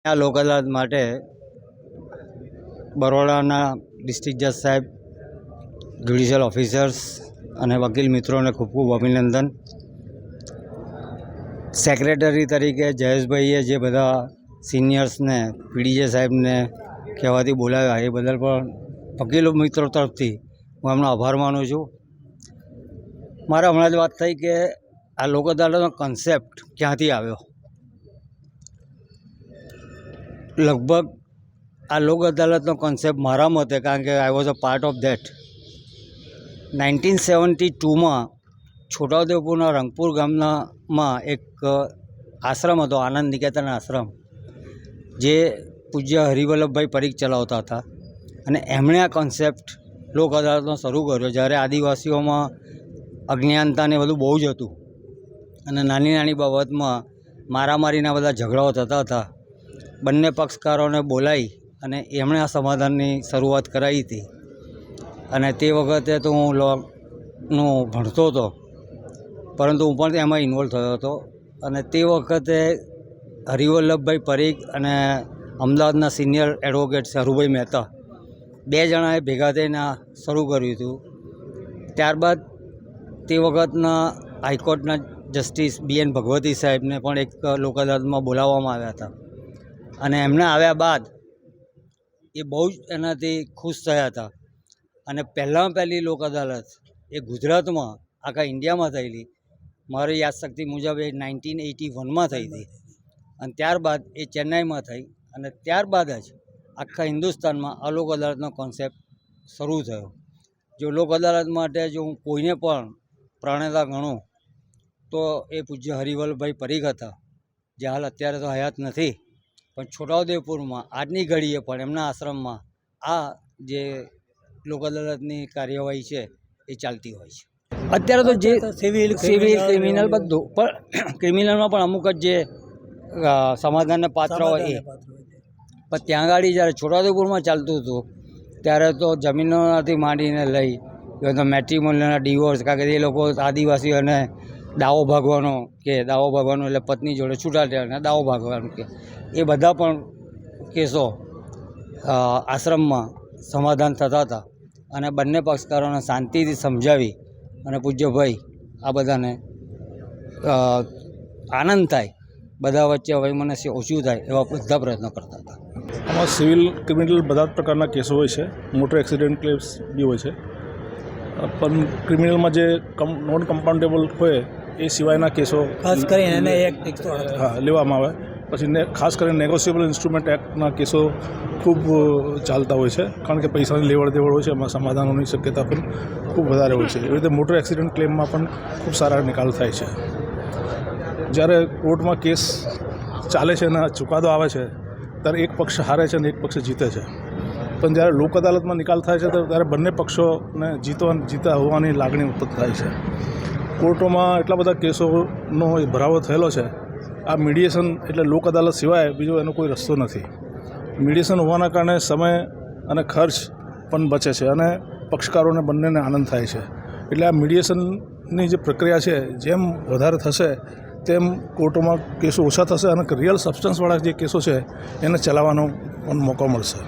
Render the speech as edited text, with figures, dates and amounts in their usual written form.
આ લોક અદાલત માટે બરોડાના ડિસ્ટ્રિક્ટ જજ સાહેબ, જ્યુડિશિયલ ઓફિસર્સ અને વકીલ મિત્રોને ખૂબ ખૂબ અભિનંદન. સેક્રેટરી તરીકે જયેશભાઈએ જે બધા સિનિયર્સને પીડીજે સાહેબને કહેવાથી બોલાવ્યા એ બદલ પણ વકીલ મિત્રો તરફથી હું એમનો આભાર માનું છું. મારે હમણાં જ વાત થઈ કે આ લોક અદાલતનો કન્સેપ્ટ ક્યાંથી આવ્યો. લગભગ આ લોક અદાલતનો કોન્સેપ્ટ મારા મતે, કારણ કે I was a part of that, 1972માં છોટાઉદેપુરના રંગપુર ગામમાં એક આશ્રમ હતો, આનંદ નિકેતન આશ્રમ, જે પૂજ્ય હરિવલ્લભભાઈ પરીખ ચલાવતા હતા. અને એમણે આ કોન્સેપ્ટ લોક અદાલતનો શરૂ કર્યો જ્યારે આદિવાસીઓમાં અજ્ઞાનતા ને બધું બહુ જ હતું અને નાની નાની બાબતમાં મારામારીના બધા ઝઘડાઓ થતા હતા. બંને પક્ષકારોને બોલાવી અને એમણે આ સમાધાનની શરૂઆત કરાવી હતી. અને તે વખતે તો હું લોનું ભણતો હતો, પરંતુ હું પણ એમાં ઇન્વોલ્વ થયો હતો. અને તે વખતે હરિવલ્લભભાઈ પરીખ અને અમદાવાદના સિનિયર એડવોકેટ હરુભાઈ મહેતા બે જણાએ ભેગા થઈને શરૂ કર્યું હતું. ત્યારબાદ તે વખતના હાઈકોર્ટના જસ્ટિસ BN ભગવતી સાહેબને પણ એક લોક અદાલતમાં બોલાવવામાં આવ્યા હતા. અને એમને આવ્યા બાદ એ બહુ જ એનાથી ખુશ થયા હતા. અને પહેલી લોક અદાલત એ ગુજરાતમાં આખા ઇન્ડિયામાં થયેલી, મારી યાદશક્તિ મુજબ એ 1981માં થઈ હતી. અને ત્યારબાદ એ ચેન્નાઈમાં થઈ અને ત્યારબાદ જ આખા હિન્દુસ્તાનમાં આ લોક અદાલતનો કોન્સેપ્ટ શરૂ થયો. જો લોક અદાલત માટે જો હું કોઈને પણ પ્રણેતા ગણું તો એ પૂજ્ય હરિવલ્લભભાઈ પરીખ હતા, જે હાલ અત્યારે તો હયાત નથી. પણ છોટાઉદેપુરમાં આજની ઘડીએ પણ એમના આશ્રમમાં આ જે લોક અદાલતની કાર્યવાહી છે એ ચાલતી હોય છે. અત્યારે તો જે સિવિલ ક્રિમિનલ બધું, પણ ક્રિમિનલમાં પણ અમુક જ જે સમાધાનને પાત્ર હોય એ. પણ ત્યાં આગળ જ્યારે છોટાઉદેપુરમાં ચાલતું હતું ત્યારે તો જમીનોથી માંડીને લઈ મેટ્રિમોનિયલના ડિવોર્સ, કારણ કે એ લોકો આદિવાસીઓને દાવો ભાગવાનો કે દાવો ભાગવાનો એટલે પત્ની જોડે છૂટાછેડાને દાવો ભાગવાનો કે એ બધા પણ કેસો આશ્રમમાં સમાધાન થતા હતા. અને બંને પક્ષકારોને શાંતિથી સમજાવી અને પૂજ્યભાઈ આ બધાને આનંદ થાય, બધા વચ્ચે વૈમનસ્ય ઓછું થાય એવા બધા પ્રયત્નો કરતા હતા. આમાં સિવિલ ક્રિમિનલ બધા જ પ્રકારના કેસો હોય છે, મોટર એક્સિડન્ટ કેસ બી હોય છે. પણ ક્રિમિનલમાં જે નોન કમ્પાઉન્ડેબલ હોય એ સિવાયના કેસો ખાસ કરીને લેવામાં આવે. પછી ખાસ કરીને નેગોશિયેબલ ઇન્સ્ટ્રુમેન્ટ એક્ટના કેસો ખૂબ ચાલતા હોય છે, કારણ કે પૈસાની લેવડ દેવડ હોય છે, એમાં સમાધાનોની શક્યતા પણ ખૂબ વધારે હોય છે. એવી રીતે મોટર એક્સિડન્ટ ક્લેમમાં પણ ખૂબ સારા નિકાલ થાય છે. જ્યારે કોર્ટમાં કેસ ચાલે છે અને ચુકાદો આવે છે ત્યારે એક પક્ષ હારે છે અને એક પક્ષ જીતે છે. પણ જ્યારે લોક અદાલતમાં નિકાલ થાય છે ત્યારે બંને પક્ષોને જીતા હોવાની લાગણી ઉત્પન્ન થાય છે. કોર્ટોમાં એટલા બધા કેસોનો ભરાવો થયેલો છે. આ મીડિયેશન એટલે લોક અદાલત સિવાય બીજો એનો કોઈ રસ્તો નથી. મીડિયેશન હોવાના કારણે સમય અને ખર્ચ પણ બચે છે અને પક્ષકારોને બંનેને આનંદ થાય છે. એટલે આ મીડિયેશનની જે પ્રક્રિયા છે જેમ વધારે થશે તેમ કોર્ટોમાં કેસો ઓછા થશે અને રિયલ સબસ્ટન્સવાળા જે કેસો છે એને ચલાવવાનો પણ મોકો મળશે.